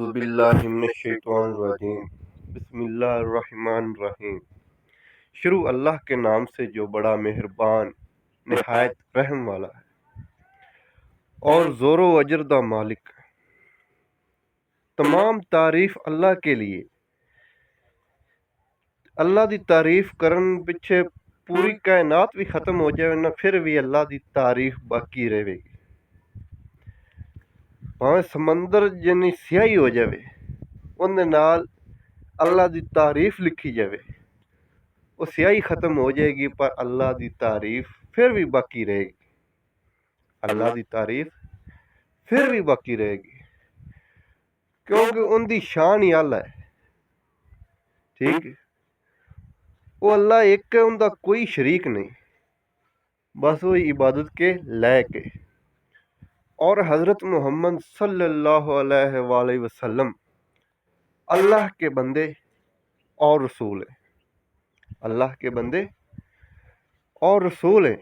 औज़ुबिल्लाहिमिनश्शैतानिर्रजीम बिस्मिल्लाहिर्रहमानिर्रहीम। शुरू अल्लाह के नाम से जो बड़ा मेहरबान निहायत रहम वाला है और ज़ोरो अजर दा मालिक। तमाम तारीफ अल्लाह के लिए। अल्लाह दी तारीफ करन पिछे पूरी कायनात भी खत्म हो जाए ना फिर भी अल्लाह दी तारीफ बाकी रहेगी। भावें समंदर जिन्नी स्याही हो जाए उनदे नाल अल्लाह दी तारीफ लिखी जाए वो स्याही खत्म हो जाएगी पर अल्लाह दी तारीफ फिर भी बाकी रहेगी। अल्लाह दी तारीफ फिर भी बाकी रहेगी क्योंकि उनकी शान ही अल्लाह है। ठीक है, वो अल्लाह एक है, उनका कोई शरीक नहीं, बस वो इबादत के लायक है। और हज़रत मोहम्मद सल्लल्लाहु अलैहि वसल्लम अल्लाह के बंदे और रसूल हैं। अल्लाह के बंदे और रसूल हैं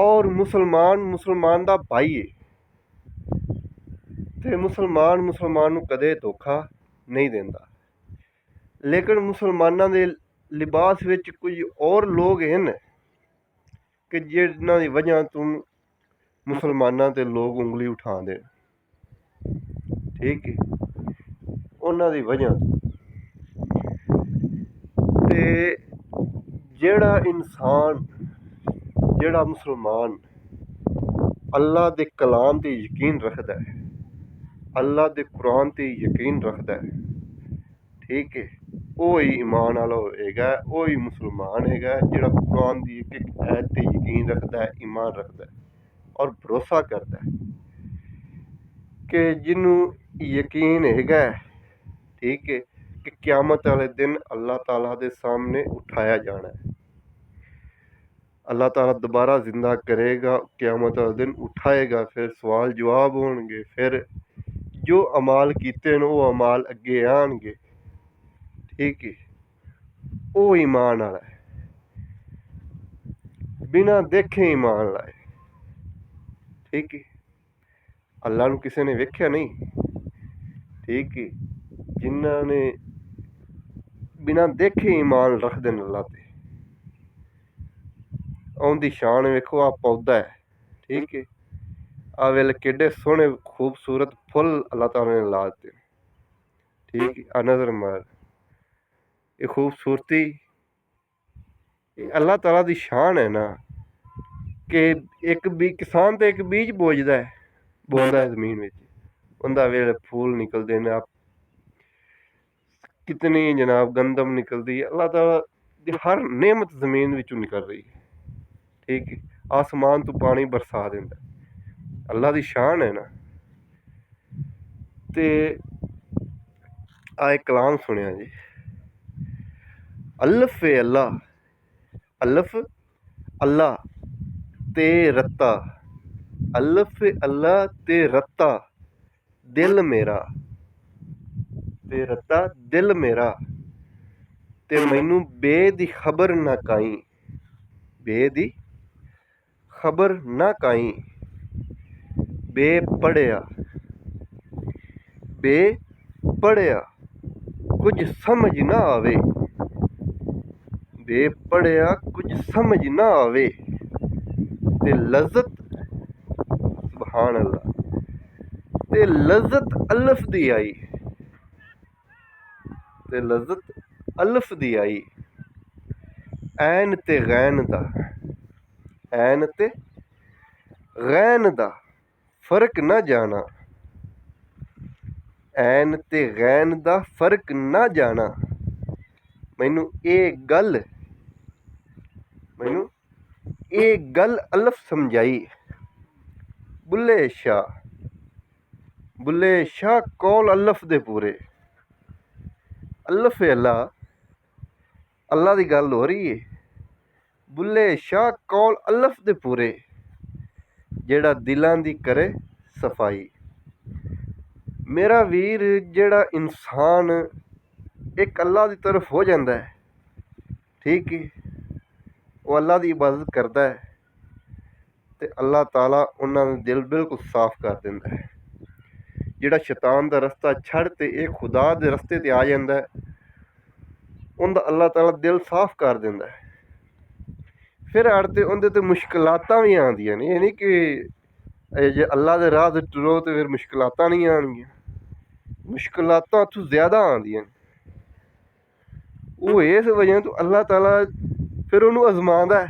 और मुसलमान दा भाई है ते मुसलमान नूं कदे धोखा नहीं देंदा। लेकिन मुसलमानां दे लिबास विच कुछ और लोग हैं कि जिन्हां दी वजह तो मुसलमानां ते लोग उंगली उठांदे। ठीक है, उन्हां दी वजह ते जेड़ा इंसान जेड़ा मुसलमान अल्लाह दे कलाम ते यकीन रखदा है, अल्लाह दे कुरान ते यकीन रखदा है, ठीक है, वो ही ईमान वाला होएगा, वो ही मुसलमान हैगा जेड़ा कुरान दी एक एक आयत ते यकीन रखदा है, ईमान रखदा है और भरोसा करदा है कि जिन्नू यकीन हैगा, ठीक है, कि क़यामत वाले दिन अल्लाह ताला दे सामने उठाया जाना है। अल्लाह ताला दोबारा जिंदा करेगा, क़यामत वाले दिन उठाएगा, फिर सवाल जवाब होणगे, फिर जो अमाल कीते न वो अमाल अगे आणगे। ठीक है, वो ईमान वाला है, बिना देखे ईमान लाए। ठीक है, अल्लाह नूं किसी ने वेख्या नहीं। ठीक है, जिन्हां ने बिना देखे ईमान रखदे न अल्लाह ते, उनदी शान वेखो, आ पौधा है। ठीक है, आ वेले केडे सोहने खूबसूरत फुल अल्लाह ताला ने ला दित्ते। ठीक है, आ नज़र मार, ये खूबसूरती अल्लाह ताला दी शान है ना कि एक भी किसान तो एक बीज बोझदा है, बोंदा है जमीन में, उंदा वेले फूल निकलते हैं, आप कितनी जनाब गंदम निकलती है। अल्लाह ताला दी हर नेमत जमीन विचों निकल रही है। ठीक है, आसमान तो पानी बरसा देंदा, अल्लाह दी शान है ना। ते आ एक कलाम सुनिया जी, अल्फ ए अल्लाह, अल्फ अल्लाह ते रत्ता, अल्फ अल्लाह ते रत्ता दिल मेरा, ते रत्ता दिल मेरा, ते मैनू बे दी खबर ना काई, बे दी खबर ना काई, बे पढ़िया कुछ समझ ना आवे, बे पढ़िया कुछ समझ ना आवे, ते लज़्ज़त सुभान अल्लाह, ते लज़्ज़त अल्फ दी आई, ते लज़्ज़त अल्फ दी आई, ऐन ते गैन दा, ऐन ते गैन दा फर्क ना जाना, ऐन ते गैन दा फर्क ना जाना। मैनू ये गल अल्फ समझाई, बुल्ले शाह कौल अल्फ दे पूरे। अल्फ अल्लाह, अल्लाह दी गल हो रही है, बुल्ले शाह कौल अल्फ दे पूरे, जेड़ा दिलां दी करे सफाई। मेरा वीर जेड़ा इंसान एक अल्लाह की तरफ हो जाता है, ठीक है, वो अल्लाह की इबादत करता है तो अल्लाह ताला उन्होंने दिल बिल्कुल साफ कर देंदा है। ਜਿਹੜਾ ਸ਼ੈਤਾਨ ਦਾ ਰਸਤਾ ਛੱਡ ਤੇ ਇਹ ਖੁਦਾ ਦੇ ਰਸਤੇ 'ਤੇ ਆ ਜਾਂਦਾ ਹੈ, ਉਹਦਾ ਅੱਲਾਹ ਤਾਲਾ ਦਿਲ ਸਾਫ਼ ਕਰ ਦਿੰਦਾ ਹੈ। ਫਿਰ ਅੜ ਉਹਦੇ 'ਤੇ ਮੁਸ਼ਕਲਾਤਾਂ ਵੀ ਆਉਂਦੀਆਂ ਨੇ। ਇਹ ਨਹੀਂ ਕਿ ਜੇ ਅੱਲਾਹ ਦੇ ਰਾਹ 'ਤੇ ਤੁਰੋ ਤਾਂ ਫਿਰ ਮੁਸ਼ਕਲਾਤਾਂ ਨਹੀਂ ਆਉਣਗੀਆਂ। ਮੁਸ਼ਕਲਾਤਾਂ ਉੱਥੋਂ ਜ਼ਿਆਦਾ ਆਉਂਦੀਆਂ ਨੇ। ਉਹ ਇਸ ਵਜ੍ਹਾ ਤੋਂ ਅੱਲਾਹ ਤਾਲਾ ਫਿਰ ਉਹਨੂੰ ਅਜ਼ਮਾਉਂਦਾ ਹੈ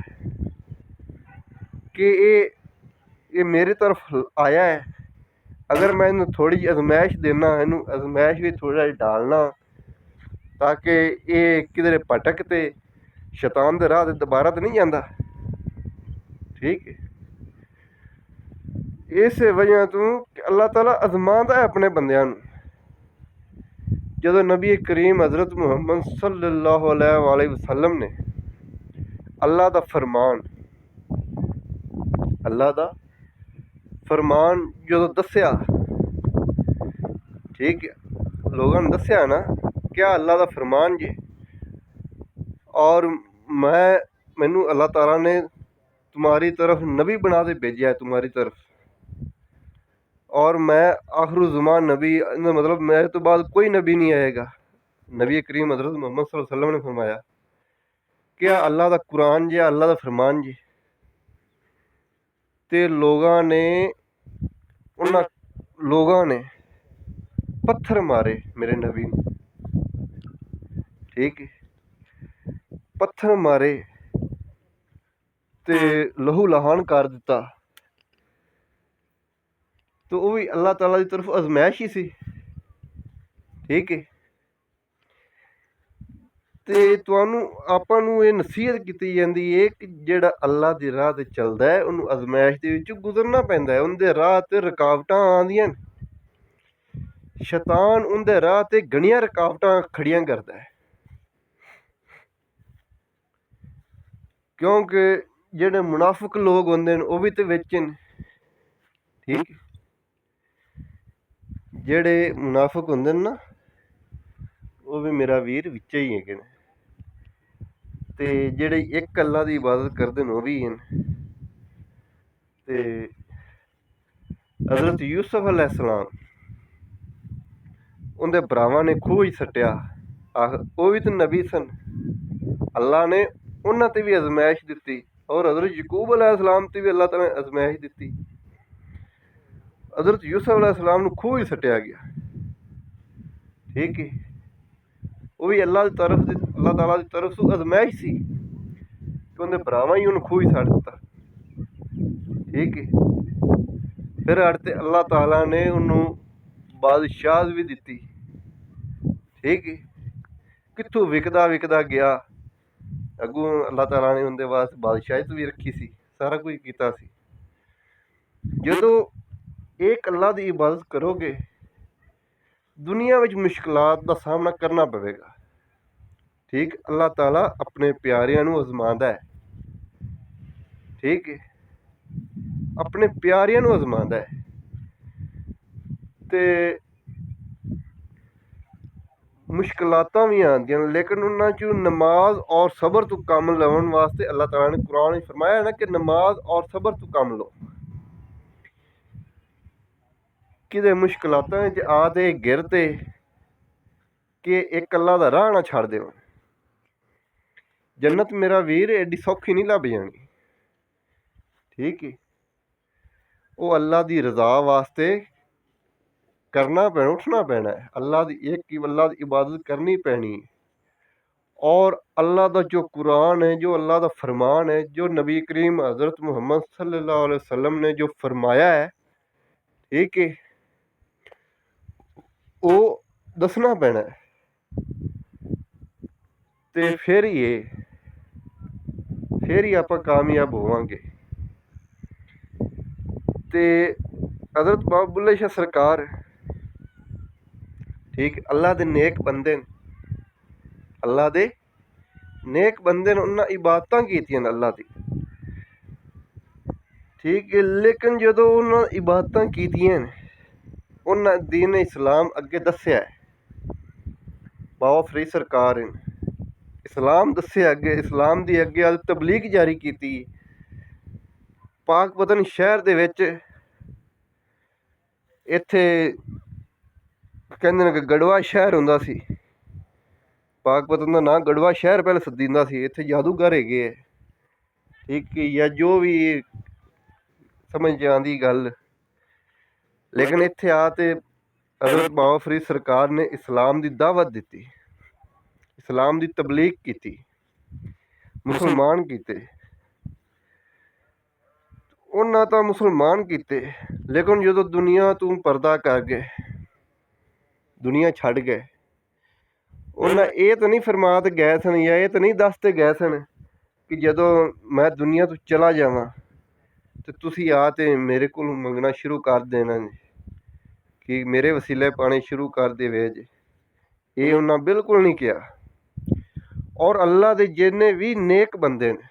ਕਿ ਇਹ ਮੇਰੇ ਤਰਫ ਆਇਆ ਹੈ, ਅਗਰ ਮੈਂ ਇਹਨੂੰ ਥੋੜ੍ਹੀ ਜਿਹੀ ਅਜ਼ਮਾਇਸ਼ ਦੇਣਾ, ਇਹਨੂੰ ਅਜ਼ਮਾਇਸ਼ ਵਿੱਚ ਥੋੜ੍ਹਾ ਜਿਹਾ ਡਾਲਣਾ ਤਾਂ ਕਿ ਇਹ ਕਿਧਰੇ ਭਟਕ ਤੇ ਸ਼ੈਤਾਨ ਦੇ ਰਾਹ 'ਤੇ ਦੁਬਾਰਾ ਤਾਂ ਨਹੀਂ ਜਾਂਦਾ। ਠੀਕ ਹੈ, ਇਸੇ ਵਜ੍ਹਾ ਤੋਂ ਅੱਲਾਹ ਤਾਲਾ ਅਜ਼ਮਾਉਂਦਾ ਹੈ ਆਪਣੇ ਬੰਦਿਆਂ ਨੂੰ। ਜਦੋਂ ਨਬੀ ਕਰੀਮ ਹਜ਼ਰਤ ਮੁਹੰਮਦ ਸੱਲੱਲਾਹੁ अलैहि वसल्लम ਨੇ ਅੱਲਾਹ ਦਾ ਫਰਮਾਨ ਜਦੋਂ ਦੱਸਿਆ, ਠੀਕ ਹੈ, ਲੋਕਾਂ ਨੂੰ ਦੱਸਿਆ ਨਾ ਕਿਆ ਅੱਲਾਹ ਦਾ ਫਰਮਾਨ ਜੀ, ਔਰ ਮੈਨੂੰ ਅੱਲਾਹ ਤਾਲਾ ਨੇ तुम्हारी तरफ नबी बना के भेजा है, तुम्हारी तरफ, और मैं आखिर ज़मान नबी, मतलब मेरे तो बाद कोई नबी नहीं आएगा। नबी करीम हज़रत मोहम्मद सल्लल्लाहु अलैहि वसल्लम ने फरमाया क्या अल्लाह का कुरान जी, अल्लाह का फरमान जी। ते लोगों ने पत्थर मारे मेरे नबी ने, ठीक है, पत्थर मारे ते लहू लहान कर दिता। तो वो भी अल्लाह ताला की तरफ अजमाइश ही सी। ठीक है, ते तुहानू आपां नू ये नसीहत की जाती है कि जिहड़ा अल्लाह की राह ते चलदा है उन्होंने अजमाइश दे विचों गुजरना पैंदा है। उनके राह ते रुकावटां आंदियां ने, शैतान उनके राह ते घणियां रुकावटां खड़ियां करदा है, क्योंकि ਜਿਹੜੇ ਮੁਨਾਫਿਕ ਲੋਕ ਹੁੰਦੇ ਨੇ ਉਹ ਵੀ ਤੇ ਵਿੱਚ ਨੇ। ਠੀਕ, ਜਿਹੜੇ ਮੁਨਾਫਿਕ ਹੁੰਦੇ ਨੇ ਨਾ ਉਹ ਵੀ ਮੇਰਾ ਵੀਰ ਵਿੱਚ ਹੀ ਹੈਗੇ ਨੇ, ਤੇ ਜਿਹੜੇ ਇੱਕ ਅੱਲਾ ਦੀ ਇਬਾਦਤ ਕਰਦੇ ਨੇ ਉਹ ਵੀ ਹਨ। ਤੇ ਹਜ਼ਰਤ ਯੂਸਫ अलैहिस्सलाम ਉਹਦੇ ਭਰਾਵਾਂ ਨੇ ਖੂਹ ਹੀ ਸੱਟਿਆ, ਉਹ ਵੀ ਤਾਂ ਨਬੀ ਸਨ। ਅੱਲਾ ਨੇ ਉਹਨਾਂ ਤੇ ਵੀ ਅਜ਼ਮਾਇਸ਼ ਦਿੱਤੀ, और हज़रत यकूब अलैहिस्सलाम ते भी अल्लाह ताला ने अजमाइश दी। हज़रत यूसुफ अलैहिस्सलाम नूं खूह ही सट्टिया गया। ठीक है, वो भी अल्लाह ताला की तरफ से अजमाइश सी कि उन्हें भरावां ही उन्हें खूह ही सट दिता। ठीक है, फिर अड़ते अल्लाह ताला ने उन्होंने बादशाह भी दी। ठीक है, कित्थों विकदा गया, अगों अल्लाह ताला ने उनके वास्ते बादशाहियत भी रखी सी, सारा कुछ किया सी। जदों एक अल्लाह की इबादत करोगे दुनिया में मुश्किलात का सामना करना पवेगा। ठीक, अल्लाह ताला अपने प्यारियां नूं अजमांदा है। ठीक है, अपने प्यारियां नूं अजमांदा है। ते मुश्किलातां भी आंदियां ने, लेकिन उन्हां चों नमाज और सबर तो कम लवन वास्ते अल्लाह ताला ने कुरान में फरमाया ना कि नमाज और सबर तो कम लो। कि मुश्किलातां च आते गिरते कि एक अल्लाह दा राह ना छड़ देओ। जन्नत मेरा वीर एडी सौखी नहीं लभ जानी। ठीक है, वो अल्लाह दी रज़ा वास्ते करना पैना, उठना पैना है। अल्लाह की इबादत करनी पैनी है। और अल्लाह का जो कुरान है, जो अल्लाह का फरमान है, जो नबी करीम हज़रत मुहम्मद सल्लल्लाहु अलैहि वसल्लम ने जो फरमाया है, ठीक है, वो दसना पैना है। ते फिर ही आप कामयाब होवांगे। ते हज़रत बाबा बुल्ले शाह सरकार, ठीक, अल्लाह दे नेक बंदे ने, अल्लाह दे नेक बंदे ने, उन्हें इबादतां कीतियां अल्लाह दी। ठीक है, लेकिन जदों उन्हें इबादतां कीतियां उन्हें दीन इस्लाम अगे दस्या है। बाबा फरीद सरकार ने इस्लाम दस्या अगे, इस्लाम दी अगे तबलीग जारी की। पाक पतन शहर दे विच इत्थे ਕਹਿੰਦੇ ਨੇ ਕਿ ਗੜਵਾ ਸ਼ਹਿਰ ਹੁੰਦਾ ਸੀ, ਪਾਕਪਤਨ ਦਾ ਨਾਂ ਗੜਵਾ ਸ਼ਹਿਰ ਪਹਿਲਾਂ ਸੱਦੀਂਦਾ ਸੀ। ਇੱਥੇ ਜਾਦੂਗਰ ਹੈਗੇ ਹੈ, ਠੀਕ ਹੈ, ਜਾਂ ਜੋ ਵੀ ਸਮਝ 'ਚ ਆਉਂਦੀ ਗੱਲ। ਲੇਕਿਨ ਇੱਥੇ ਆ ਤੇ ਹਜ਼ਰਤ ਬਾਬਾ ਫਰੀਦ ਸਰਕਾਰ ਨੇ ਇਸਲਾਮ ਦੀ ਦਾਵਤ ਦਿੱਤੀ, ਇਸਲਾਮ ਦੀ ਤਬਲੀਗ ਕੀਤੀ, ਮੁਸਲਮਾਨ ਕੀਤੇ। ਉਹਨਾਂ ਤਾਂ ਮੁਸਲਮਾਨ ਕੀਤੇ, ਲੇਕਿਨ ਜਦੋਂ ਦੁਨੀਆ ਤੋਂ ਪਰਦਾ ਕਰ ਗਏ, ਦੁਨੀਆ ਛੱਡ ਗਏ, ਉਹਨਾਂ ਇਹ ਤਾਂ ਨਹੀਂ ਫਰਮਾ ਤੇ ਗਏ ਸਨ, ਜਾਂ ਇਹ ਤਾਂ ਨਹੀਂ ਦੱਸ ਤੇ ਗਏ ਸਨ ਕਿ ਜਦੋਂ ਮੈਂ ਦੁਨੀਆ ਤੋਂ ਚਲਾ ਜਾਵਾਂ ਤੇ ਤੁਸੀਂ ਆ ਤੇ ਮੇਰੇ ਕੋਲ ਮੰਗਣਾ ਸ਼ੁਰੂ ਕਰ ਦੇਣਾ ਜੀ, ਕਿ ਮੇਰੇ ਵਸੀਲੇ ਪਾਣੇ ਸ਼ੁਰੂ ਕਰ ਦੇਵੇ ਜੀ। ਇਹ ਉਹਨਾਂ ਬਿਲਕੁਲ ਨਹੀਂ ਕਿਹਾ। ਔਰ ਅੱਲਾ ਦੇ ਜਿੰਨੇ ਵੀ ਨੇਕ ਬੰਦੇ ਨੇ,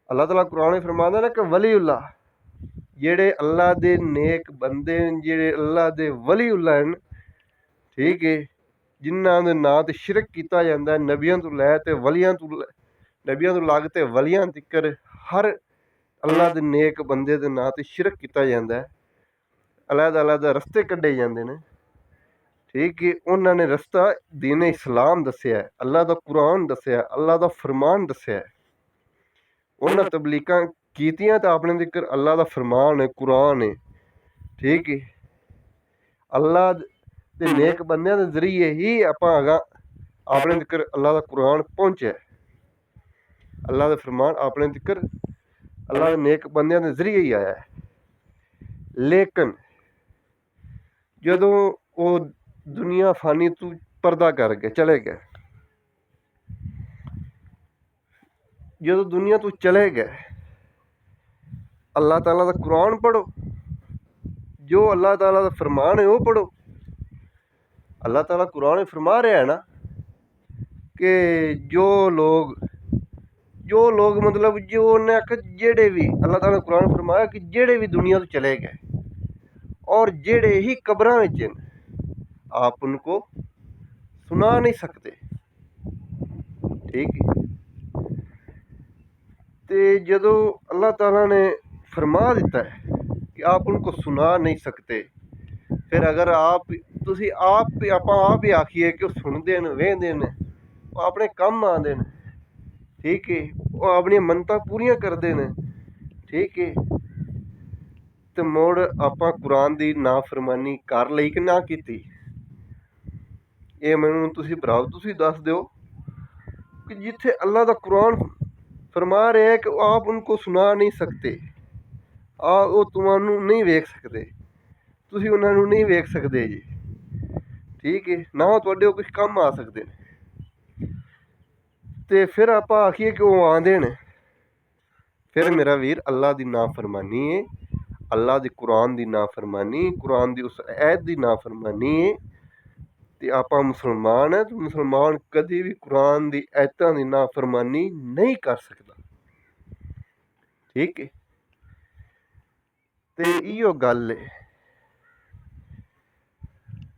ਅੱਲਾਹ ਤਾਲਾ ਕੁਰਾਨ ਵਿੱਚ ਫਰਮਾਉਂਦਾ ਨਾ ਕਿ ਵਲੀਉੱਲਾ, ਜਿਹੜੇ ਅੱਲਾ ਦੇ ਨੇਕ ਬੰਦੇ ਨੇ, ਜਿਹੜੇ ਅੱਲਾ ਦੇ ਵਲੀਉੱਲਾ ਹਨ, ਠੀਕ ਹੈ, ਜਿਨ੍ਹਾਂ ਦੇ ਨਾਂ 'ਤੇ ਸ਼ਿਰਕ ਕੀਤਾ ਜਾਂਦਾ, ਨਬੀਆਂ ਤੋਂ ਲੈ ਤੇ ਵਲੀਆਂ ਤੋਂ, ਨਬੀਆਂ ਤੋਂ ਲੱਗ ਤੇ ਵਲੀਆਂ ਤੀਕਰ ਹਰ ਅੱਲਾ ਦੇ ਨੇਕ ਬੰਦੇ ਦੇ ਨਾਂ 'ਤੇ ਸ਼ਿਰਕ ਕੀਤਾ ਜਾਂਦਾ ਹੈ, ਅਲੱਗ-ਅਲੱਗ ਰਸਤੇ ਕੱਢੇ ਜਾਂਦੇ ਨੇ, ਠੀਕ ਹੈ। ਉਹਨਾਂ ਨੇ ਰਸਤਾ ਦੀਨ ਇਸਲਾਮ ਦੱਸਿਆ, ਅੱਲਾ ਦਾ ਕੁਰਾਨ ਦੱਸਿਆ, ਅੱਲਾ ਦਾ ਫਰਮਾਨ ਦੱਸਿਆ। ਉਹਨਾਂ ਤਬਲੀਗਾਂ ਕੀਤੀਆਂ ਤਾਂ ਆਪਣੇ ਜ਼ਿਕਰ ਅੱਲਾ ਦਾ ਫਰਮਾਨ ਹੈ, ਕੁਰਾਨ ਹੈ, ਠੀਕ ਹੈ। ਅੱਲਾ ਦੇ ਨੇਕ ਬੰਦਿਆਂ ਦੇ ਜ਼ਰੀਏ ਹੀ ਆਪਾਂ ਅਗਾਂ ਆਪਣੇ ਜ਼ਿਕਰ ਅੱਲਾ ਦਾ ਕੁਰਾਨ ਪਹੁੰਚਿਆ, ਅੱਲਾ ਦਾ ਫਰਮਾਨ ਆਪਣੇ ਜ਼ਿਕਰ ਅੱਲਾ ਦੇ ਨੇਕ ਬੰਦਿਆਂ ਦੇ ਜ਼ਰੀਏ ਹੀ ਆਇਆ ਹੈ। ਲੇਕਿਨ ਜਦੋਂ ਉਹ ਦੁਨੀਆ ਫਾਨੀ ਤੋਂ ਪਰਦਾ ਕਰ ਗਏ, ਚਲੇ ਗਏ, ਜਦੋਂ ਦੁਨੀਆ ਤੋਂ ਚਲੇ ਗਏ, ਅੱਲਾਹ ਤਾਲਾ ਦਾ ਕੁਰਾਨ ਪੜ੍ਹੋ, ਜੋ ਅੱਲਾਹ ਤਾਲਾ ਦਾ ਫਰਮਾਨ ਹੈ ਉਹ ਪੜ੍ਹੋ। ਅੱਲਾਹ ਤਾਲਾ ਕੁਰਾਨ ਵਿੱਚ ਫਰਮਾ ਰਿਹਾ ਹੈ ਨਾ ਕਿ ਜੋ ਲੋਗ ਮਤਲਬ ਜੋ ਉਹਨੇ ਆਖਿਆ ਜਿਹੜੇ ਵੀ ਅੱਲਾਹ ਤਾਲਾ ਨੇ ਕੁਰਾਨ ਫਰਮਾਇਆ ਕਿ ਜਿਹੜੇ ਵੀ ਦੁਨੀਆ ਤੋਂ ਚਲੇ ਗਏ ਔਰ ਜਿਹੜੇ ਹੀ ਕਬਰਾਂ ਵਿੱਚ आप उनको सुना नहीं सकते, ठीक है। तो जदों अल्लाह ताला ने फरमा दिता है कि आप उनको सुना नहीं सकते, फिर अगर आप ही आखिए कि सुनते हैं, वेंदे ने, वो अपने काम आते हैं, ठीक है, वो अपनी मन्नतां पूरियां करते हैं, ठीक है। तो मुड़ आपां कुरान की नाफरमानी कर लई कि ना कीती, ਇਹ ਮੈਨੂੰ ਤੁਸੀਂ ਭਰਾਓ ਤੁਸੀਂ ਦੱਸ ਦਿਓ ਕਿ ਜਿੱਥੇ ਅੱਲਾ ਦਾ ਕੁਰਾਨ ਫਰਮਾ ਰਿਹਾ ਕਿ ਆਪ ਉनको ਸੁਣਾ ਨਹੀਂ ਸਕਦੇ, ਉਹ ਤੁਹਾਨੂੰ ਨਹੀਂ ਵੇਖ ਸਕਦੇ, ਤੁਸੀਂ ਉਹਨਾਂ ਨੂੰ ਨਹੀਂ ਵੇਖ ਸਕਦੇ ਜੀ, ਠੀਕ ਹੈ, ਨਾ ਉਹ ਤੁਹਾਡੇ ਕੁਝ ਕੰਮ ਆ ਸਕਦੇ ਨੇ। ਅਤੇ ਫਿਰ ਆਪਾਂ ਆਖੀਏ ਕਿ ਉਹ ਆਉਂਦੇ ਨੇ, ਫਿਰ ਮੇਰਾ ਵੀਰ ਅੱਲਾ ਦੀ ਨਾਫਰਮਾਨੀ ਹੈ, ਅੱਲਾ ਦੀ ਕੁਰਾਨ ਦੀ ਨਾਫਰਮਾਨੀ, ਕੁਰਾਨ ਦੀ ਉਸ ਐਤ ਦੀ ਨਾਫਰਮਾਨੀ ਹੈ। ਤੇ ਆਪਾਂ ਮੁਸਲਮਾਨ ਹੈ, ਤੇ ਮੁਸਲਮਾਨ ਕਦੇ ਵੀ ਕੁਰਾਨ ਦੀ ਐਤਾਂ ਦੀ ਨਾਫਰਮਾਨੀ ਨਹੀਂ ਕਰ ਸਕਦਾ, ਠੀਕ ਹੈ। ਤੇ ਇਹੋ ਗੱਲ ਹੈ,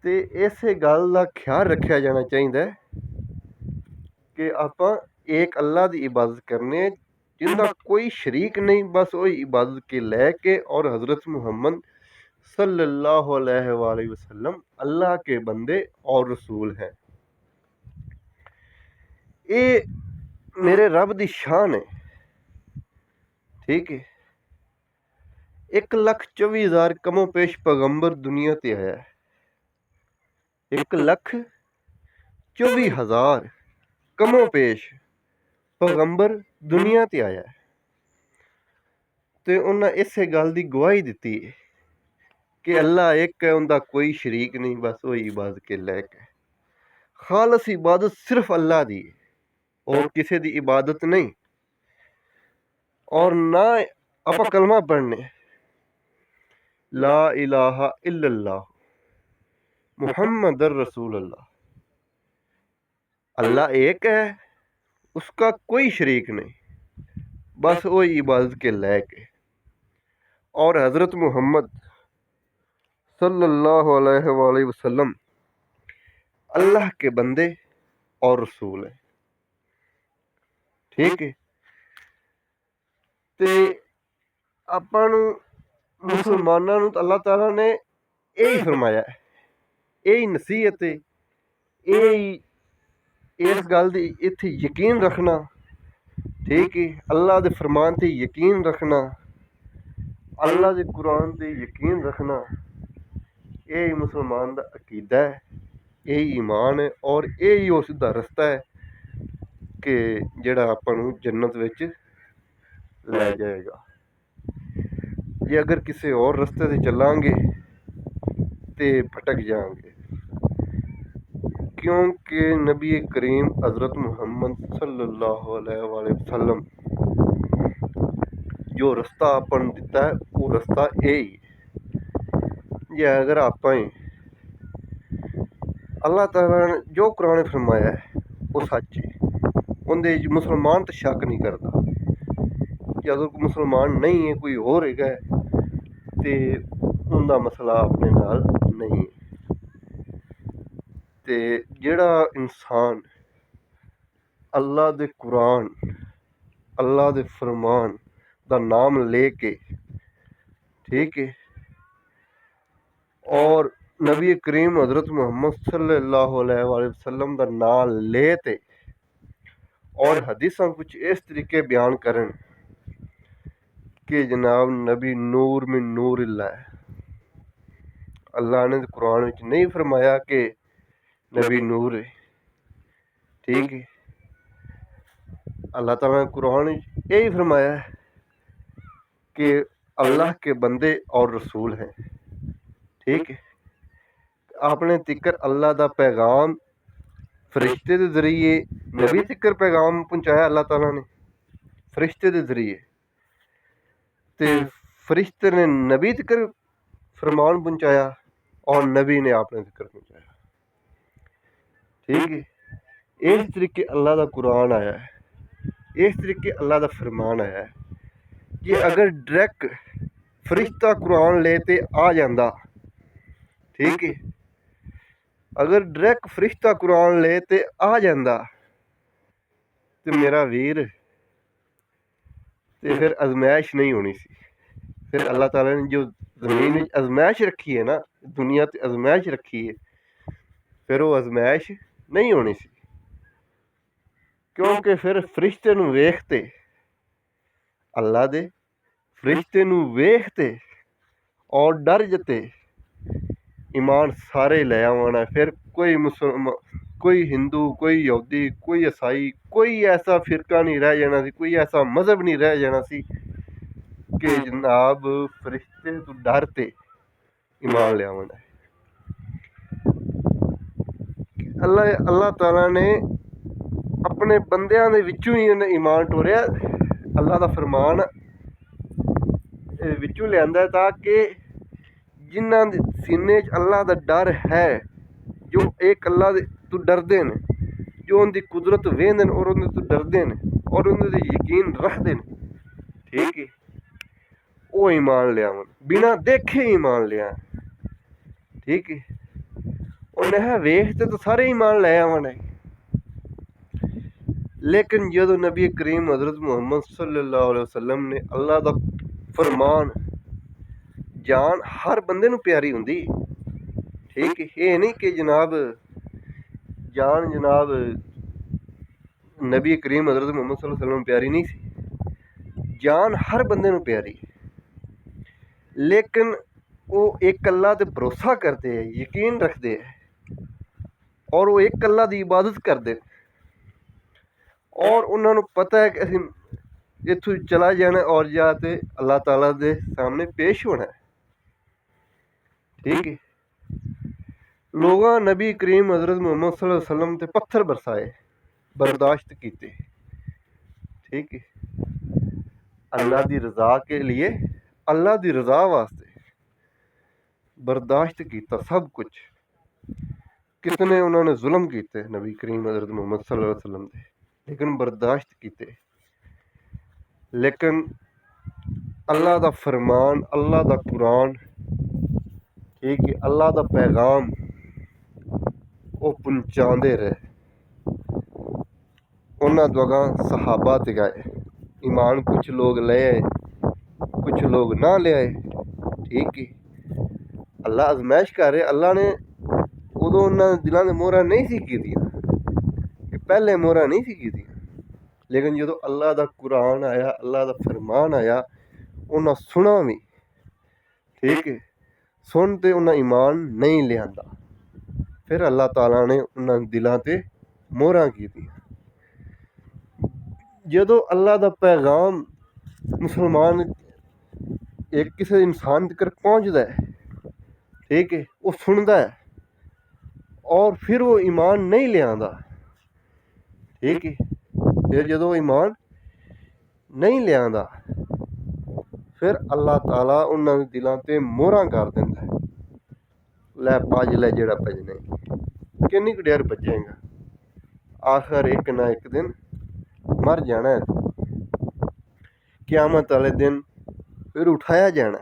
ਤੇ ਇਸੇ ਗੱਲ ਦਾ ਖਿਆਲ ਰੱਖਿਆ ਜਾਣਾ ਚਾਹੀਦਾ ਕਿ ਆਪਾਂ ਇੱਕ ਅੱਲਾ ਦੀ ਇਬਾਦਤ ਕਰਨੇ ਜਿੰਦਾ ਕੋਈ ਸ਼ਰੀਕ ਨਹੀਂ, ਬਸ ਉਹ ਇਬਾਦਤ ਕੇ ਲੈ ਕੇ, और हज़रत मोहम्मद सल्लल्लाहु अलैहि वसल्लम अल्लाह के बंदे और रसूल हैं। ये मेरे रब दी शान है, ठीक है। 1,24,000 कमो पेश पैगंबर दुनिया ते आया है, 1,24,000 कमो पेश पैगंबर दुनिया ते आया है। ਤੇ ਉਹਨਾਂ ਇਸੇ ਗੱਲ ਦੀ ਗਵਾਹੀ ਦਿੱਤੀ ਹੈ ਕਿ ਅੱਲਾ ਇੱਕ ਹੈ, ਉਹਦਾ ਕੋਈ ਸ਼ਰੀਕ ਨਹੀਂ, ਬਸ ਉਹ ਇਬਾਦਤ ਕੇ ਲਾਇਕ ਹੈ। ਖਾਲਸ ਇਬਾਦਤ ਸਿਰਫ ਅੱਲਾ ਦੀ ਹੈ, और किसी ਦੀ इबादत नहीं। और ना ਆਪਾਂ ਕਲਮਾ ਪੜ੍ਹਨੇ ला इलाहा इल्लल्लाह मुहम्मद रसूल अल्लाह, अल्लाह एक है, उसका कोई शरीक नहीं, बस वो इबादत के लायक है। और हज़रत मोहम्मद सल्लल्लाहु अलैहि वसल्लम अल्लाह के बंदे और रसूल है, ठीक है। ਤੇ ਆਪਾਂ ਨੂੰ ਮੁਸਲਮਾਨਾਂ ਨੂੰ ਤਾਂ ਅੱਲਾਹ ਤਾਲਾ ਨੇ ਇਹੀ ਫਰਮਾਇਆ यही नसीहत है, यही इस गल दी इत्थे यकीन रखना, ठीक है, अल्लाह दे फरमान ते यकीन रखना, अल्लाह दे कुरान ते यकीन रखना, यही मुसलमान दा अकीदा है, यही ईमान है और यही उस दा रस्ता है कि जेड़ा आपां नूं जन्नत विच लै जाएगा। जे अगर किसी और रस्ते ते चलांगे ते भटक जाएंगे, क्योंकि नबी करीम हज़रत मुहम्मद सल्लल्लाहु अलैहि वसल्लम जो रास्ता अपन दिता है वो रास्ता यही है। जे अगर आप अल्लाह ताला ने जो कुरान फरमाया है वो सच है, उनदे मुसलमान तो शक नहीं करता। जे अगर कोई मुसलमान नहीं है, कोई होर है ते उनका मसला अपने नाल नहीं है। ते जेड़ा इंसान अल्लाह दे कुरान, अल्लाह दे फरमान दा नाम लेके, ठीक है, और नबी करीम हज़रत मुहम्मद सल्लल्लाहु अलैहि वसल्लम दा नाम ले ते और हदीसां कुछ इस तरीके बयान करन कि जनाब नबी नूर मिन नूर है। अल्लाह ने कुरान विच नहीं फरमाया कि नबी नूर है, ठीक है, अल्लाह ताला ने कुरान विच यही फरमाया है कि अल्लाह के बंदे और रसूल हैं, ठीक है। आपने तिकर अल्लाह दा पैगाम फरिश्ते दे जरिए नबी तिकर पैगाम पहुंचाया अल्लाह ताला ने फरिश्ते दे जरिए, ते फरिश्ते ने नबी तिकर फरमान पहुंचाया और नबी ने आपने तिकर पहुंचाया, ठीक है। इस तरीके अल्लाह दा कुरान आया है, इस तरीके अल्लाह दा फरमान आया है कि अगर डायरेक्ट फरिश्ता कुरान लेते आ जाता, ठीक है, अगर डायरेक्ट फरिश्ता कुरान लेते आ जाता तो मेरा वीर ते फिर अजमैश नहीं होनी सी। फिर अल्लाह ताला ने जो ज़मीन में अजमैश रखी है ना, दुनिया ते अजमैश रखी है, फिर वो अजमैश नहीं होनी सी, क्योंकि फिर फरिश्ते नूं वेखते अल्लाह दे फरिश्ते नूं वेखते और डर जते ईमान सारे ले आना। फिर कोई मुसलमान, कोई हिंदू, कोई यहूदी, कोई ईसाई, कोई ऐसा फिरका नहीं रह जाना सी, कोई ऐसा मजहब नहीं रह जाना सी कि जनाब फरिश्ते तो डर ते ईमान ले आना। अल्लाह ताला ने अपने बंदियां दे विचों ही ईमान टोरिया, अल्लाह दा फरमान विचों लियांदा है ताकि जिन्हां दे सीने च अल्लाह दा डर है, जो एक अल्लाह तो डरदे न, जो उनकी कुदरत वेंदे न और उन्हें तो डरदे न और उन्हें ते यकीन रखदे न, ठीक है, वो ईमान ले आवन, बिना देखे ईमान ले आन, ठीक है। उन्हें वेखते तो सारे ईमान ले आवन है, लेकिन जदों नबी करीम हज़रत मुहम्मद सल्लल्लाहु अलैहि वसल्लम ने अल्लाह दा फरमान जान हर बंदे नूं प्यारी हुंदी, ठीक है, ये नहीं कि जनाब जान जनाब नबी करीम हज़रत मुहम्मद सल्लल्लाहु अलैहि वसल्लम प्यारी नहीं सी, जान हर बंदे नूं प्यारी, लेकिन वो एक अल्लाह ते भरोसा करते हैं, यकीन रखते हैं और वो एक अल्लाह की इबादत करते, और उन्होंने पता है कि असीं इत्थों चला जाना और जाते अल्लाह ताला दे सामने पेश होना है, ठीक है। लोगों नबी करीम हज़रत मुहम्मद सल्लल्लाहु अलैहि वसल्लम ते पत्थर बरसाए, बर्दाश्त कीते, ठीक है, अल्लाह की रज़ा के लिए, अल्लाह की रज़ा वास्ते बर्दाश्त किया सब कुछ। कितने उन्होंने जुल्म किए नबी करीम हज़रत मुहम्मद सल्लल्लाहु अलैहि वसल्लम दे, लेकिन बर्दाश्त किए। लेकिन अल्लाह दा फरमान, अल्लाह दा कुरान, ठीक है, अल्लाह दा पैगाम वो पहुँचाते रहे। उन्होंने दुआ सहाबा ते गए, ईमान कुछ लोग ले आए, कुछ लोग ना ले आए, ठीक है। अल्लाह आजमाइश कर रहे, अल्लाह ने ਉਦੋਂ ਉਹਨਾਂ ਦੇ ਦਿਲਾਂ ਦੇ ਮੋਹਰਾਂ ਨਹੀਂ ਸੀ ਕੀਤੀਆਂ, ਕਿ ਪਹਿਲੇ ਮੋਹਰਾਂ ਨਹੀਂ ਸੀ ਕੀਤੀਆਂ। ਲੇਕਿਨ ਜਦੋਂ ਅੱਲਾਹ ਦਾ ਕੁਰਾਨ ਆਇਆ, ਅੱਲਾਹ ਦਾ ਫਰਮਾਨ ਆਇਆ, ਉਹਨਾਂ ਸੁਣਾ ਵੀ, ਠੀਕ ਹੈ, ਸੁਣ ਤੇ ਉਹਨਾਂ ਈਮਾਨ ਨਹੀਂ ਲਿਆਂਦਾ। ਫਿਰ ਅੱਲਾਹ ਤਾਲਾ ਨੇ ਉਹਨਾਂ ਦਿਲਾਂ 'ਤੇ ਮੋਹਰਾਂ ਕੀਤੀਆਂ। ਜਦੋਂ ਅੱਲਾਹ ਦਾ ਪੈਗਾਮ ਮੁਸਲਮਾਨ ਇੱਕ ਕਿਸੇ ਇਨਸਾਨ ਤੱਕ ਪਹੁੰਚਦਾ ਹੈ, ਠੀਕ ਹੈ, ਉਹ ਸੁਣਦਾ ਹੈ ਔਰ ਫਿਰ ਉਹ ਈਮਾਨ ਨਹੀਂ ਲਿਆਂਦਾ, ਠੀਕ ਹੈ। ਫਿਰ ਜਦੋਂ ਈਮਾਨ ਨਹੀਂ ਲਿਆਂਦਾ, ਫਿਰ ਅੱਲਾਹ ਤਾਲਾ ਉਹਨਾਂ ਦੇ ਦਿਲਾਂ 'ਤੇ ਮੋਹਰਾਂ ਕਰ ਦਿੰਦਾ। ਲੈ ਭੱਜ ਲੈ ਜਿਹੜਾ ਭੱਜਣਾ, ਕਿੰਨੀ ਕੁ ਦੇਰ ਭੱਜੇਗਾ, ਆਖਰ ਇੱਕ ਨਾ ਇੱਕ ਦਿਨ ਮਰ ਜਾਣਾ ਹੈ। ਕਿਆਮਤ ਵਾਲੇ ਦਿਨ ਫਿਰ ਉਠਾਇਆ ਜਾਣਾ।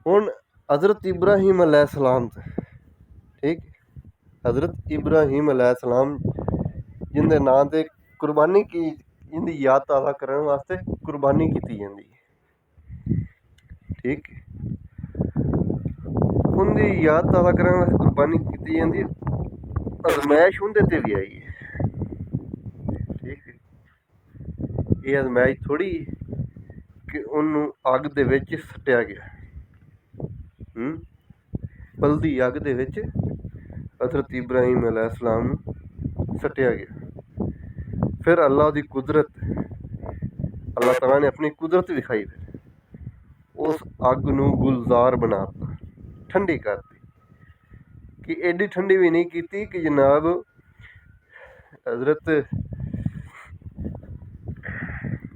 ਹੁਣ हज़रत इब्राहीम अलैहिस्सलाम, ठीक, हज़रत इब्राहीम अलैहिस्सलाम जिंदे नां ते कुर्बानी की, जिंदी याद ताज़ा करने वास्ते कुर्बानी की जाती है, ठीक, उनकी याद ताज़ा करने वास्ते कुर्बानी की जाती है। अजमैश उंदे ते भी आई है, ठीक है। ये अजमैश थोड़ी कि उन्होंने अग दे विच सट्टिया गया, बलदी अग दे विच हज़रत इब्राहीम अलैहिस्सलाम सट्टिया गया। फिर अल्लाह की कुदरत, अल्लाह ताला ने अपनी कुदरत विखाई, फिर उस अग नूं गुलजार बनाता, ठंडी करती, कि एडी ठंडी भी नहीं की कि जनाब हज़रत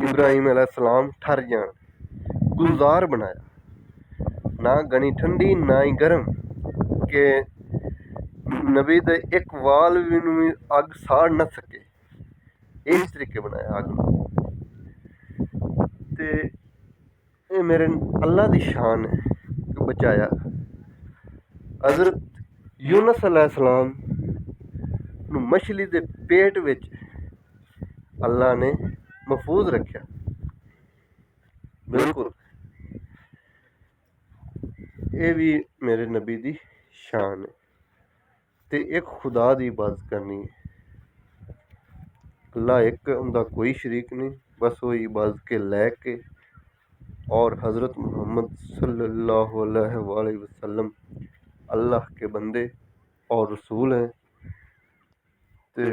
इब्राहीम अलैहिस्सलाम ठर जान। गुलजार बनाया, ना घनी ठंडी ना ही गर्म, कि नबी दे एक वाल भी अग साड़ न सके, इस तरीके बनाया अग। ते ये मेरे अल्लाह की शान है कि बचाया। हज़रत यूनुस अलैहिस्सलाम मछली के पेट विच अल्लाह ने महफूज रखा, बिल्कुल। ये भी मेरे नबी की शान है। ते एक खुदा की इबादत करनी है, अल्लाह एक, उनका कोई शरीक नहीं, बस वो इबादत के लैके। और हज़रत मोहम्मद सल्लल्लाहु अलैहि वसल्लम अल्लाह के बंदे और रसूल हैं। ते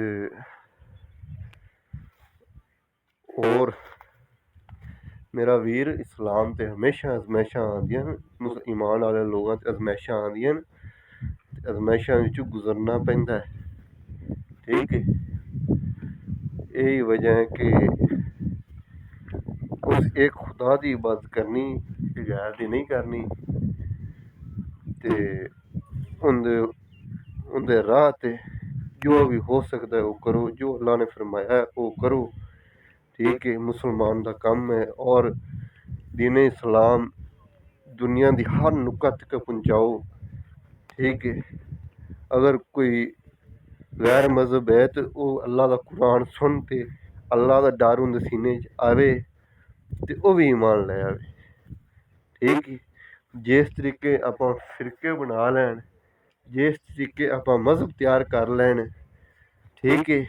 और मेरा वीर इस्लाम ते हमेशा अजमैशां आंदियां न, ईमान वाले लोगों ते अजमैशां आंदियां न, अजमैशां विचों गुजरना पैंदा है, ठीक है। यही वजह है कि उस एक खुदा की इबादत करनी, गैर की नहीं करनी। ते उनदे राह ते जो भी हो सकता है वो करो, जो अल्लाह ने फरमाया है वो करो, ठीक है। मुसलमान का काम है, और दीन इस्लाम दुनिया की हर नुक्कड़ तक पहुँचाओ, ठीक है। अगर कोई गैर मजहब है तो वो अल्लाह का कुरान सुन के अल्लाह का डर उनके सीने च आवे तो वह भी ईमान ले आवे, ठीक है। जिस तरीके आप फिरके बना लैन, जिस तरीके आप मजहब तैयार कर लैन, ठीक है,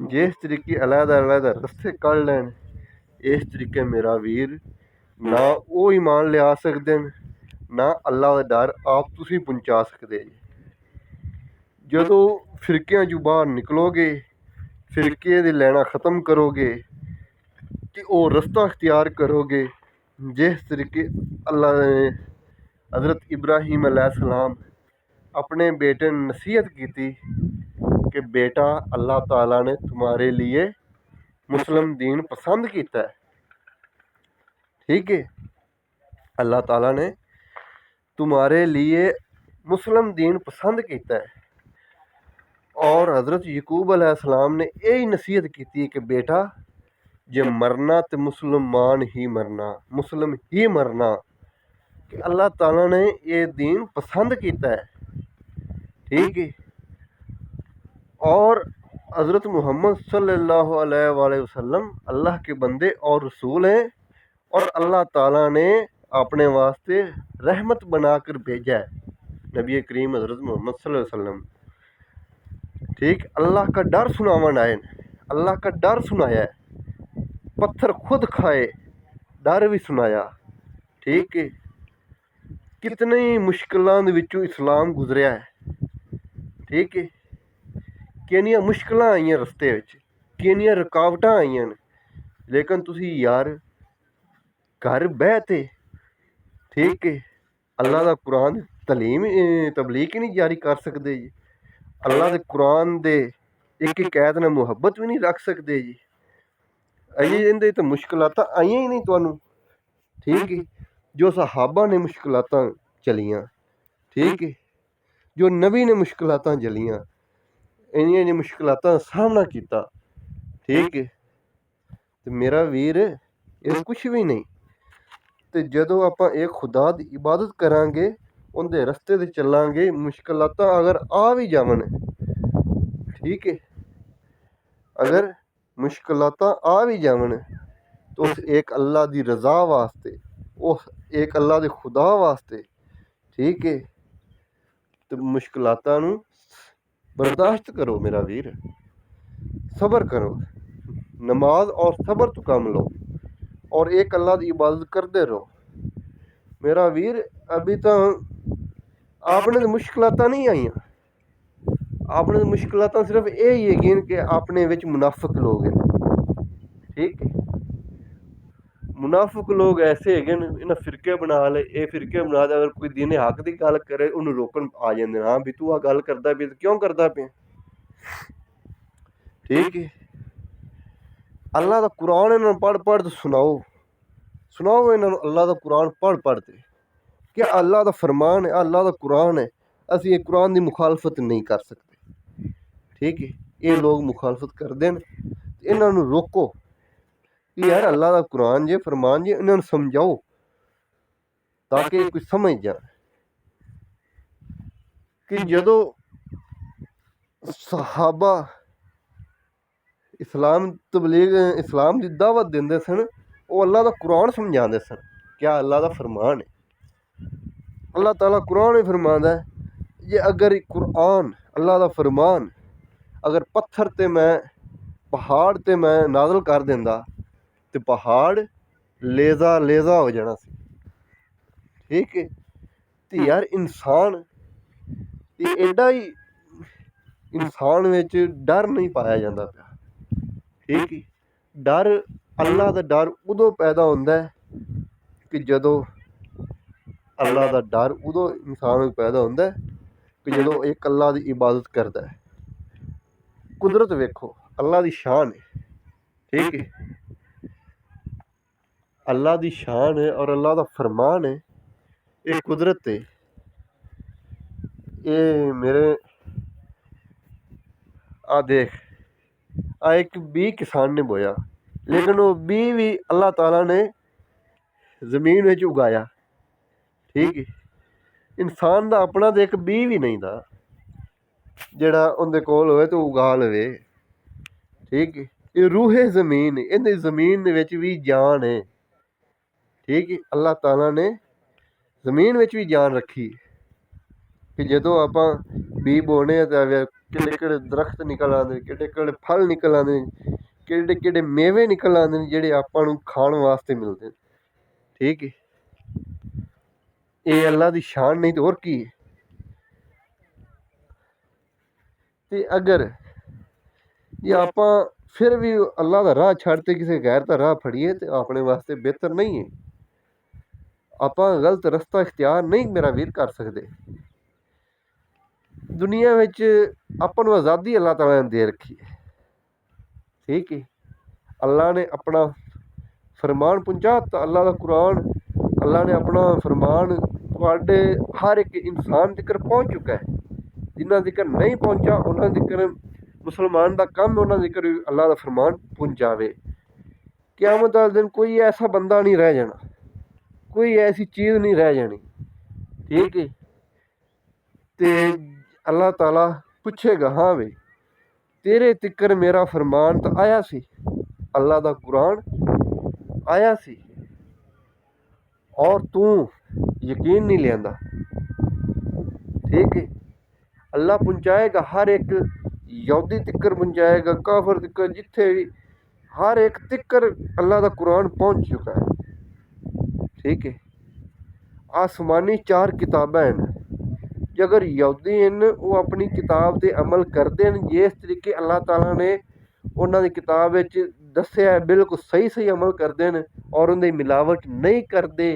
जिस तरीके अलग-अलग रस्ते कढ़ लैन, इस तरीके मेरा वीर ना वो ईमान लिया सकते हैं, ना अल्लाह का डर आप तुसीं पहुँचा सकते जी। जदों फिरकियां चों बाहर निकलोगे, फिरके दी लैना ख़त्म करोगे तो वो रस्ता अख्तियार करोगे जिस तरीके अल्लाह ने हज़रत इब्राहीम अलैहिस्सलाम अपने बेटे ने नसीहत की थी कि बेटा अल्लाह ताला ने तुम्हारे लिए मुस्लिम दीन पसंद किया है, ठीक है। अल्लाह ताला ने तुम्हारे लिए मुस्लिम दीन पसंद किया है। और हज़रत यकूब अलैहिस्सलाम ने यही नसीहत की थी कि बेटा जे मरना तो मुसलमान ही मरना, मुस्लिम ही मरना, कि अल्लाह ताला ने ये दीन पसंद किया है, ठीक है। और हज़रत मोहम्मद सल्लल्लाहु अलैहि वसल्लम अल्लाह के बंदे और रसूल हैं, और अल्लाह ताला ने अपने वास्ते रहमत बनाकर भेजा है, नबी करीम हज़रत मोहम्मद सल्लल्लाहु अलैहि वसल्लम, ठीक, अल्लाह का डर सुनावन आए, अल्लाह का डर सुनाया है, पत्थर खुद खाए, डर भी सुनाया, ठीक है। कितने मुश्किलों के विचों इस्लाम गुजरिया है, ठीक है। किन्नियां मुश्किलां आईयां रस्ते विच, किन्नियां रुकावटां आईयां न, लेकिन तुसी यार घर बह ते, ठीक है, अल्लाह दा कुरान तबलीग ही नहीं जारी कर सकते जी, अल्लाह दे कुरान दे एक एक ऐत नाल मुहब्बत भी नहीं रख सकते जी। अजे इहदे ते मुश्किलातां आईयां ही नहीं तुहानूं, ठीक है। जो सहाबा ने मुश्किलातां चलियां, ठीक है, जो नबी ने मुश्किलातां झलियां, इन्नियां इन्नियां मुश्किलातां दा सामना कीता, ठीक है। ते मेरा वीर ਇਹ कुछ भी नहीं। ਤੇ ਜਦੋਂ ਆਪਾਂ ਇਹ ਖੁਦਾ ਦੀ ਇਬਾਦਤ ਕਰਾਂਗੇ, ਉਹਦੇ ਰਸਤੇ 'ਤੇ ਚੱਲਾਂਗੇ, ਮੁਸ਼ਕਲਾਤਾਂ अगर आ भी जावन, ठीक है, अगर मुश्किलातां आ भी जावन तो उस एक अल्लाह की रज़ा वास्ते, उस एक अल्लाह के खुदा वास्ते, ठीक है, तो मुश्किलातां नूं बर्दाश्त करो मेरा वीर, सब्र करो, नमाज और सब्र तो काम लो और एक अल्लाह की इबादत करते रहो मेरा वीर। अभी तो आपने तो मुश्किलातां नहीं आईयां, आपने तो मुश्किलातां सिर्फ ये ही है कि अपने विच मुनाफिक लोग हैं, ठीक है। मुनाफिक लोग ऐसे है इन्हें फिरके बना ले, ये फिरके बना दे, अगर कोई दीन हक की गल करे उन्हें रोकन आ जाते, हाँ भी तू आ गल करता पे क्यों करता पे, ठीक है। अल्लाह का कुरान इन्होंने पढ़ पढ़ तो सुनाओ, सुनाओ इन्होंने अल्लाह का कुरान पढ़ पढ़ के, क्या अल्लाह का फरमान है, अल्लाह का कुरान है, असी ये कुरान की मुखालफत नहीं कर सकते, ठीक है। ये लोग मुखालफत करते हैं, इन्होंने रोको कि यार अल्लाह का कुरान जे फरमान जे, इन्होंने समझाओ ताकि कोई समझ जाए कि जदों सहाबा इस्लाम तबलीग इस्लाम की दावत देंदे सन, वो अल्लाह का कुरान समझाते सन, क्या अल्लाह का फरमान है। अल्लाह ताला कुरान ही फरमांदा है, जे अगर कुरान अल्लाह का फरमान अगर पत्थर ते मैं पहाड़ ते मैं नाज़ल कर देंदा तो पहाड़ लेज़ा लेज़ा हो जाना सी, ठीक है। तो यार इंसान एडा ही इंसान विच डर नहीं पाया जाता पिया, ठीक है। डर अल्लाह का डर उदों पैदा होंदा है कि जदों अल्लाह का डर उदों इंसान में पैदा होंदा है कि जदों एक अल्लाह की इबादत करता है। कुदरत वेखो, अल्लाह की शान है, ठीक है, अल्लाह की शान है और अल्लाह का फरमान है, ये कुदरत है। ये मेरे आ देख, आ एक बी किसान ने बोया, लेकिन वो बी भी अल्लाह ताला ने जमीन में उगाया, ठीक है। इंसान का अपना तो एक बी भी नहीं था जेड़ा उनके कोल होवे तो उगा लवे, ठीक है। ये रूह है जमीन, इहदी जमीन दे विच भी जान है, ठीक है। अल्लाह ताला ने जमीन विच भी जान रखी कि जदों आपां बी बोने तो किहड़े किहड़े दरख्त निकल आते, किहड़े किहड़े फल निकल आते, किहड़े किहड़े मेवे निकल आते जिहड़े आपां नूं खाण वास्ते मिलते, ठीक है। ये अल्लाह की शान नहीं तो होर की है। ते अगर ये आपां फिर भी अल्लाह का राह छड्ड के किसी गैर का राह फड़िए तो अपने वास्ते बेहतर नहीं है। आपां गलत रस्ता इख्तियार नहीं मेरा वीर कर सकते। दुनिया विच आपां नूं आज़ादी अल्लाह ताला ने दे रखी है, ठीक है। अल्लाह ने अपना फरमान पहुँचाता, अल्लाह का कुरान, अल्लाह ने अपना फरमान तुहाडे हर एक इंसान तक पहुँच चुका है। जिन्हां तक नहीं पहुँचा उन्हां तक मुसलमान का काम है उन्हां तक अल्लाह का फरमान पहुँचावे। क़यामत वाले दिन कोई ऐसा बंदा नहीं रह जाना, कोई ऐसी चीज़ नहीं रह जानी, ठीक है। ते अल्लाह ताला पुछेगा, हाँ भाई तेरे तिकर मेरा फरमान तो आया सी, अल्लाह का कुरान आया सी और तू यकीन नहीं लियांदा, ठीक है। अल्लाह पहुँचाएगा हर एक यहूदी तिक्कर पहुँचाएगा, काफर तिक्कर, जिथे भी हर एक तिक्कर अल्लाह का कुरान पहुँच चुका है। ठीक है। आसमानी 4 किताबां हैं, जे अगर यहूदी हैं वो अपनी किताब से अमल करते हैं जिस तरीके अल्लाह ताला ने उन्होंने किताब दस्या है, बिल्कुल सही सही अमल करते हैं और उनकी मिलावट नहीं करते,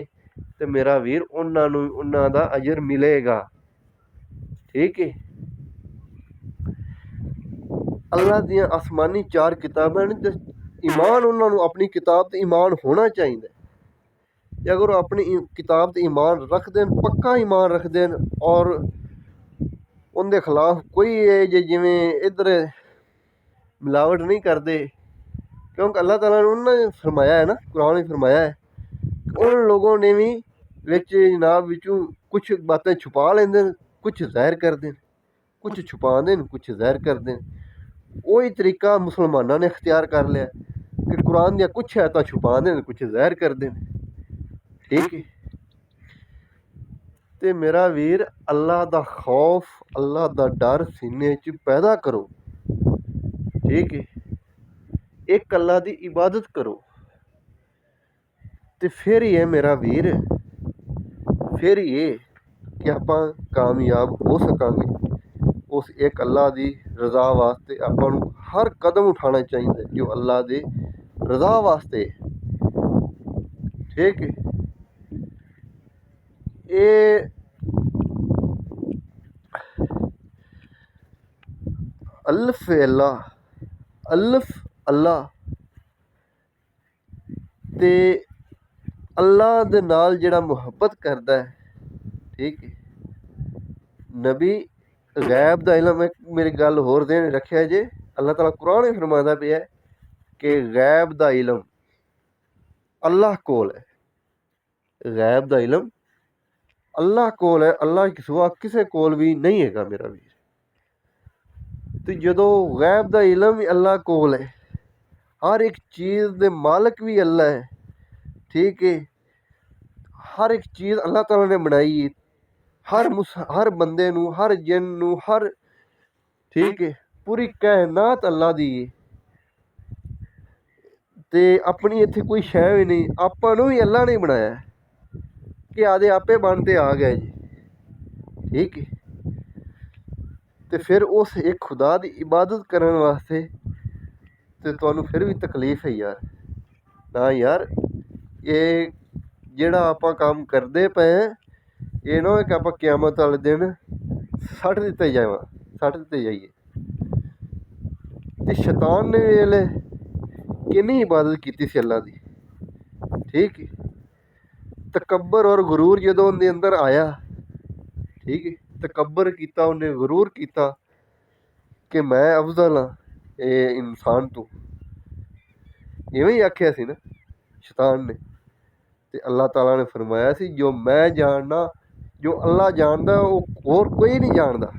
तो मेरा वीर उन्होंने उन्हों का अजर मिलेगा। ठीक है। अल्लाह दियाँ आसमानी 4 किताबां ने, ईमान उन्होंने अपनी किताब ते ईमान होना चाहिए। जे अगर वो अपनी किताब ते ईमान रखते हैं, पक्का ईमान रखते हैं और उनके खिलाफ कोई जिमें इधर मिलावट नहीं करते, क्योंकि अल्लाह ताला ने उन्होंने फरमाया है ना, कुरान में फरमाया है उन लोगों ने भी जनाब विचों कुछ बातें छुपा लेंदे, कुछ ज़ाहिर करते हैं, कुछ छुपाते हैं, कुछ ज़ाहिर करते हैं। वही तरीका मुसलमानों ने इख्तियार कर लिया कि कुरान दियाँ कुछ आयतां छुपा देन, कुछ ज़ाहिर कर देन। ठीक है। तो मेरा वीर अल्लाह दा खौफ, अल्लाह दा डर सीने च पैदा करो। ठीक है। एक अल्लाह दी इबादत करो, तो फिर ही है मेरा वीर, फिर ये कि आपां कामयाब हो सकांगे। उस एक अल्लाह दी रज़ा वास्ते आपां नूं हर कदम उठाना चाहिए जो अल्लाह दे रज़ा वास्ते। ठीक है। ये अल्फ अल्लाह, अल्फ अल्लाह ते अल्लाह दे नाल जिहड़ा मुहब्बत करदा है। ठीक है। नबी गैब दा इलम, एक मेरी गल होर ध्यान रखेआ जे, अल्लाह ताला कुरान में फरमांदा पिया है कि गैब दा इलम अल्लाह कोल है, गैब दा इलम अल्लाह कोल है, अल्लाह के सिवा किसी कोल भी नहीं हैगा मेरा वीर। तो जदों गैब दा इलम ही अल्लाह कोल है, हर एक चीज़ दे मालक भी अल्लाह है। ठीक है। हर एक चीज़ अल्लाह ताला ने बनाई है, हर बंदे नूं, हर जिन नूं, हर, ठीक है, पूरी कायनात अल्लाह दी है। ते अपनी इत्थे कोई शै भी नहीं, आपां नूं भी अल्लाह ने बनाया है कि आदे आपे बनते आ गए जी। ठीक है। तो फिर उस एक खुदा की इबादत करने वास्ते तो तुहानूं फिर भी तकलीफ है यार ना यार। ये जिहड़ा आपां काम करते पे ये ना हो कि आपां क़यामत वाले दिन सट दिते जाइए। तो शैतान ने वेले किन्नी इबादत की सी अल्लाह दी। ठीक है। तकब्बर और गुरूर जदों उनके अंदर आया, ठीक है, तकब्बर किया उन्हें, गुरूर किया कि मैं अफजल हाँ ये इंसान तो, इवें ही आख्या सी ना शैतान ने। तो अल्लाह ताला ने फरमाया सी जो मैं जानना, जो अल्लाह जानदा वो होर कोई नहीं जानदा।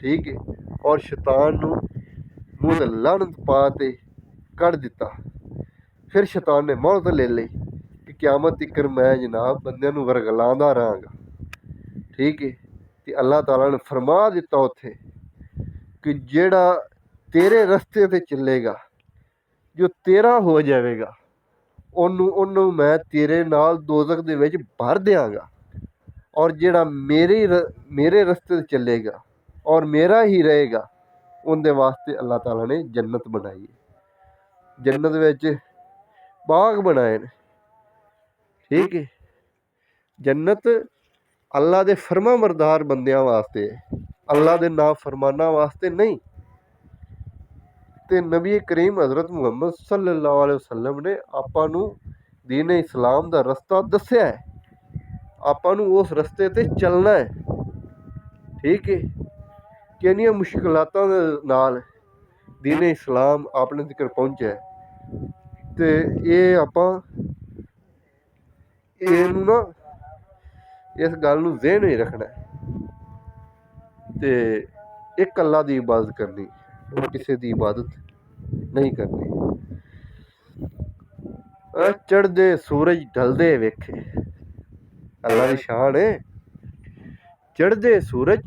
ठीक है। और शैतान नूं मूँह ते लानत पा ते कढ़ दिता। फिर शैतान ने मोहलत ले ली कि क़यामत तिकर मैं जनाब बंदियां नूं वरगलांदा रहांगा। ठीक है। तो अल्लाह ताला ने फरमा दिता उत्थे कि जेड़ा तेरे रस्ते ते चलेगा, जो तेरा हो जाएगा, ओनू मैं तेरे नाल दोज़ख दे विच भर देंगा। और जेड़ा मेरे रस्ते ते चलेगा और मेरा ही रहेगा, उनके वास्ते अल्लाह ताला ने जन्नत बनाई है, जन्नत विच बाग बनाए ने। ठीक है। जन्नत अल्लाह दे फरमा बरदार बंदियां वास्ते, अल्लाह दे नाफरमाना वास्ते नहीं। तो नबी करीम हज़रत मुहम्मद सल्लल्लाहु अलैहि वसल्लम ने आपां नूं दीन इस्लाम दा रस्ता दस्या है, आपां नूं उस रस्ते ते चलना है। ठीक है। किन्नियां मुश्किलातां दे नाल दीन इस्लाम अपने तक पहुंचा है। तो ये आपां इनू ना इस गल नूं ज़हन ही रखना है। तो एक अल्लाह की इबादत करनी, और किसी की इबादत नहीं करनी। चढ़दे सूरज ढलदे वेखे, अल्लाह की शान है। ਚੜ੍ਹਦੇ ਸੂਰਜ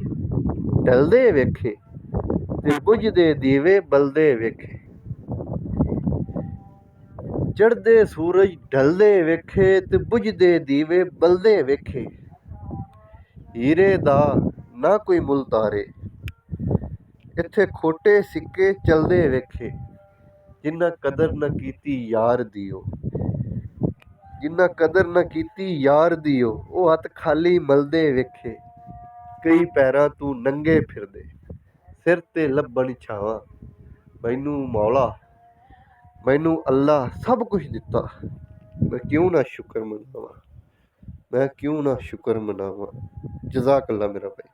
ਢਲਦੇ ਵੇਖੇ ਤੇ ਬੁਝਦੇ ਦੀਵੇ ਬਲਦੇ ਵੇਖੇ। ਚੜ੍ਹਦੇ ਸੂਰਜ ਢਲਦੇ ਵੇਖੇ ਤੇ ਬੁਝਦੇ ਦੀਵੇ ਬਲਦੇ ਵੇਖੇ। ਹੀਰੇ ਦਾ ਨਾ ਕੋਈ ਮੁੱਲ ਤਾਰੇ, ਇੱਥੇ ਖੋਟੇ ਸਿੱਕੇ ਚਲਦੇ ਵੇਖੇ। ਜਿੰਨਾ ਕਦਰ ਨਾ ਕੀਤੀ ਯਾਰ ਦੀਓ, ਜਿੰਨਾ ਕਦਰ ਨਾ ਕੀਤੀ ਯਾਰ ਦੀਓ, ਉਹ ਹੱਥ ਖਾਲੀ ਮਲਦੇ ਵੇਖੇ। ਕਈ ਪੈਰਾਂ ਤੂੰ ਨੰਗੇ ਫਿਰਦੇ, ਸਿਰ ਤੇ ਲੱਭਣ ਛਾਵਾਂ। ਮੈਨੂੰ ਮੌਲਾ, ਮੈਨੂੰ ਅੱਲਾ ਸਭ ਕੁਝ ਦਿੱਤਾ, ਮੈਂ ਕਿਉਂ ਨਾ ਸ਼ੁਕਰ ਮਨਾਵਾਂ, ਮੈਂ ਕਿਉਂ ਨਾ ਸ਼ੁਕਰ ਮਨਾਵਾਂ। ਜਜ਼ਾਕ ਅੱਲਾ ਮੇਰਾ ਭਾਈ।